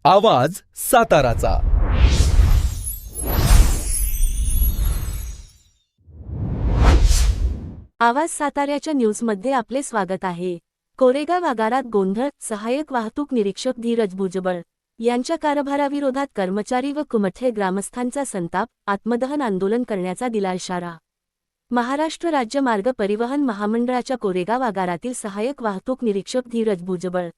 आवाज साताराचा। आवाज साताऱ्याच्या न्यूजमध्ये आपले स्वागत आहे। कोरेगाव आगारात गोंधळ, सहाय्यक वाहतूक निरीक्षक धीरज भुजबळ यांच्या कारभाराविरोधात कर्मचारी व कुमठे ग्रामस्थांचा संताप, आत्मदहन आंदोलन करण्याचा दिला इशारा। महाराष्ट्र राज्य मार्ग परिवहन महामंडळाच्या कोरेगाव आगारातील सहाय्यक वाहतूक निरीक्षक धीरज भुजबळ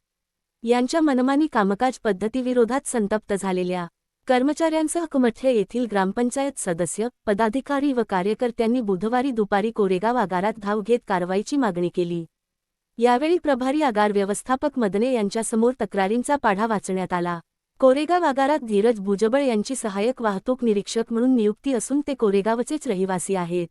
यांच्या मनमानी कामकाज पद्धतीविरोधात संतप्त झालेल्या कर्मचाऱ्यांसह कुमठे येथील ग्रामपंचायत सदस्य, पदाधिकारी व कार्यकर्त्यांनी बुधवारी दुपारी कोरेगाव आगारात धाव घेत कारवाईची मागणी केली। यावेळी प्रभारी आगार व्यवस्थापक मदने यांच्यासमोर तक्रारींचा पाढा वाचण्यात आला। कोरेगाव आगारात धीरज भुजबळ यांची सहाय्यक वाहतूक निरीक्षक म्हणून नियुक्ती असून ते कोरेगावचेच रहिवासी आहेत।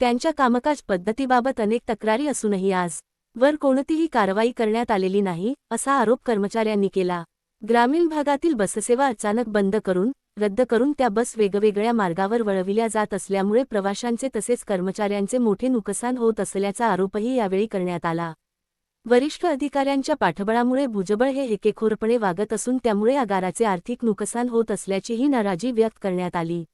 त्यांच्या कामकाज पद्धतीबाबत अनेक तक्रारी असूनही आजवर कोणतीही कारवाई करण्यात आलेली नाही, असा आरोप कर्मचाऱ्यांनी केला। ग्रामीण भागातील बससेवा अचानक रद्द करून त्या बस वेगवेगळ्या मार्गावर वळविल्या जात असल्यामुळे प्रवाशांचे तसेच कर्मचाऱ्यांचे मोठे नुकसान होत असल्याचा आरोपही यावेळी करण्यात आला। वरिष्ठ अधिकाऱ्यांच्या पाठबळामुळे भुजबळ हे हेकेखोरपणे वागत असून त्यामुळे आगाराचे आर्थिक नुकसान होत असल्याचीही नाराजी व्यक्त करण्यात आली।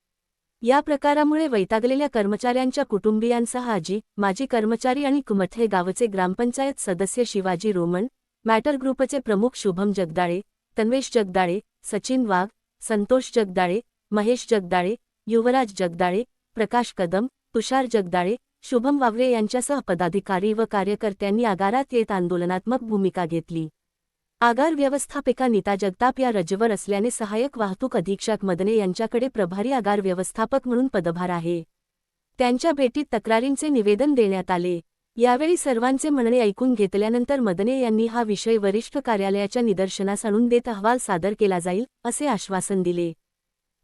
या प्रकारामुळे वैतागलेल्या कर्मचाऱ्यांच्या कुटुंबियांसह माजी कर्मचारी आणि कुमठे गावचे ग्रामपंचायत सदस्य शिवाजी रोमन, मॅटर ग्रुपचे प्रमुख शुभम जगदाळे, तन्वेश जगदाळे, सचिन वाघ, संतोष जगदाळे, महेश जगदाळे, युवराज जगदाळे, प्रकाश कदम, तुषार जगदाळे, शुभम वावरे यांच्यासह पदाधिकारी व कार्यकर्त्यांनी आगारात येत आंदोलनात्मक भूमिका घेतली। आगार व्यवस्थापिका नीता जगताप या रजेवर असल्याने सहाय्यक वाहतूक अधीक्षक मदने यांच्याकडे प्रभारी आगार व्यवस्थापक म्हणून पदभार आहे। त्यांच्या भेटीत तक्रारींचे निवेदन देण्यात आले। यावेळी सर्वांचे म्हणणे ऐकून घेतल्यानंतर मदने यांनी हा विषय वरिष्ठ कार्यालयाच्या निदर्शनास आणून देत अहवाल सादर केला जाईल, असे आश्वासन दिले।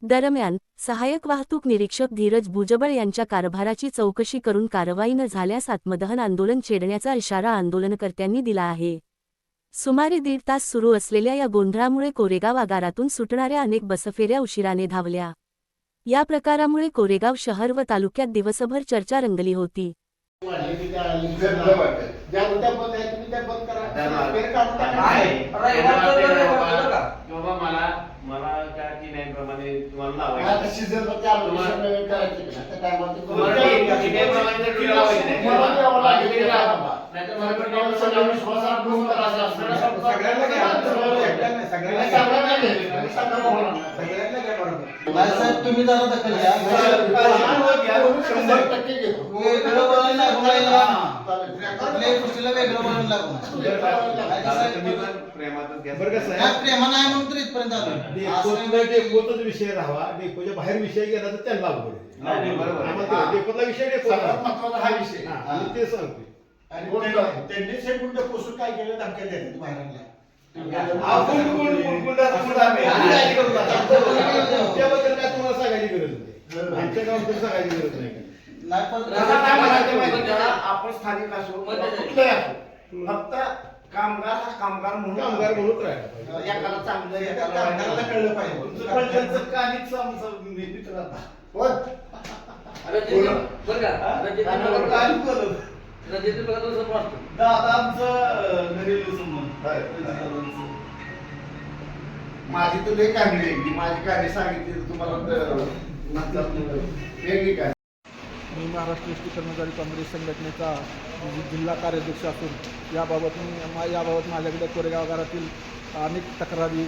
दरम्यान, सहाय्यक वाहतूक निरीक्षक धीरज भुजबळ यांच्या कारभाराची चौकशी करून कारवाई न झाल्यास आत्मदहन आंदोलन छेडण्याचा इशारा आंदोलनकर्त्यांनी दिला आहे। सुमारे 1.5 तास सुरू असलेल्या या गोंधळामुळे कोरेगाव आगारातून सुटणाऱ्या अनेक बसफेऱ्या उशिराने धावल्या। या प्रकारामुळे कोरेगाव शहर व तालुक्यात दिवसभर चर्चा रंगली होती। तुम्ही जरा दखल घ्या। प्रेमा नाही म्हणून तर इथपर्यंत आलो। विषय राहावा, डेपोच्या बाहेर विषय गेला तर त्यांना डेपोतला विषय हा विषय ते सांगते। त्यांनी सेकंड पोसून काय केलं धमक्या देतात बाहेर त्याबद्दल काय तुम्हाला सांगायची गरज नाही, आमच्या गावात सांगायची गरज नाही। आपण स्थानिक असो कुठलंही असो, फक्त कामगार हा कामगार म्हणून राहिला एकाला चांगलं एकाला कळलं पाहिजे। माझी तुला कहाणी आहे, माझी कहाणी सांगितली तुम्हाला वेगळी काय। मी महाराष्ट्र एसटी कर्मचारी काँग्रेस संघटनेचा जिल्हा कार्याध्यक्ष असून याबाबत माझ्याकडे कोरेगाव आगारातील अनेक तक्रारी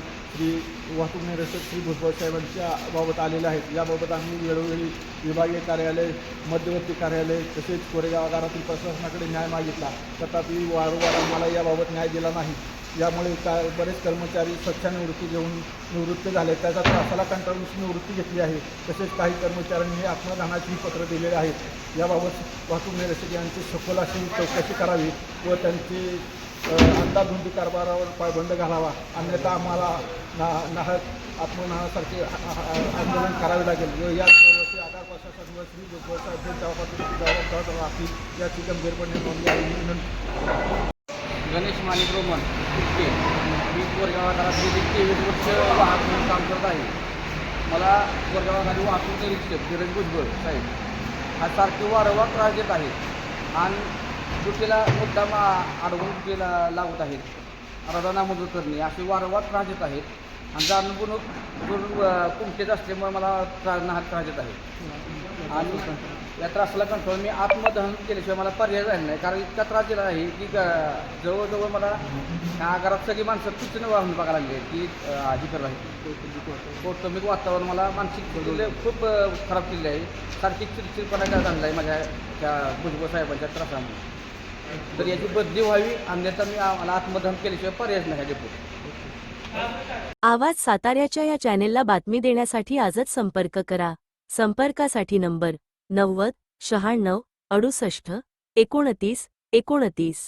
वाहतूक निरीक्षक श्री भुजबळ साहेबांच्या बाबत आलेल्या आहेत। याबाबत आम्ही वेळोवेळी विभागीय कार्यालय, मध्यवर्ती कार्यालय तसेच कोरेगाव आगारातील प्रशासनाकडे न्याय मागितला, तथापि वारंवार आम्हाला याबाबत न्याय दिला नाही। यामुळे बरेच कर्मचारी स्वच्छानिवृत्ती घेऊन निवृत्त झाले, त्याचा त्रासाला कंटाळून निवृत्ती घेतली आहे। तसेच काही कर्मचाऱ्यांनी आत्मदानाची पत्र दिलेली आहेत। याबाबत वाहतूक निरीक्षक यांची सखोल अशी चौकशी करावी व त्यांची अंदाधुंदी कारभारावर पायबंद घालावा, अन्यथा आम्हाला आत्मदहनासारखे आंदोलन करावे लागेल। या आगार प्रशासन व श्री भुजबळ साहेब जबाबदार राहतील याची गंभीरपणे नोंद घ्यावी विनंती। गणेश माणिक रोमन, मी कोरेगाव आगारात 23 वर्ष वाहक म्हणून काम करत आहे। मला कोरेगाव आगारातील वाहतूक निरीक्षक धीरज भुजबळ साहेब हा सारखे वारंवार त्रास देत आहेत आणि ड्युटीला मुद्दाम अडवून ड्युटीला लावत आहेत, अर्धा नामंजूर करणे असे वारंवार त्रास देत आहेत। आणि जाणून कुमतेच असल्यामुळे मला त्रास देत आहे आणि या त्रासाला कंट्रोल मी आत्मदहन केल्याशिवाय मला पर्याय झाला नाही, कारण इतका त्रास दिला आहे की जवळजवळ मला ह्या आगारात सगळी माणसं तुच्छ वाहून बघायला लागली आहे की ही करत आहे. कौटुंबिक वातावरण मला मानसिक खूप खराब केलेलं आहे. सारखी चिडचिडपणा झालेला आहे माझ्या त्या भुजबळ साहेबांच्या त्रासामुळे. तर याची बदली व्हावी, अन्यथा मला आत्मदहन केल्याशिवाय पर्यायच नाही ह्या डेपोत. आवाज साताऱ्याच्या या चॅनेलला बातमी देण्यासाठी आजच संपर्क करा. संपर्कासाठी नंबर 90 96 68 29 29.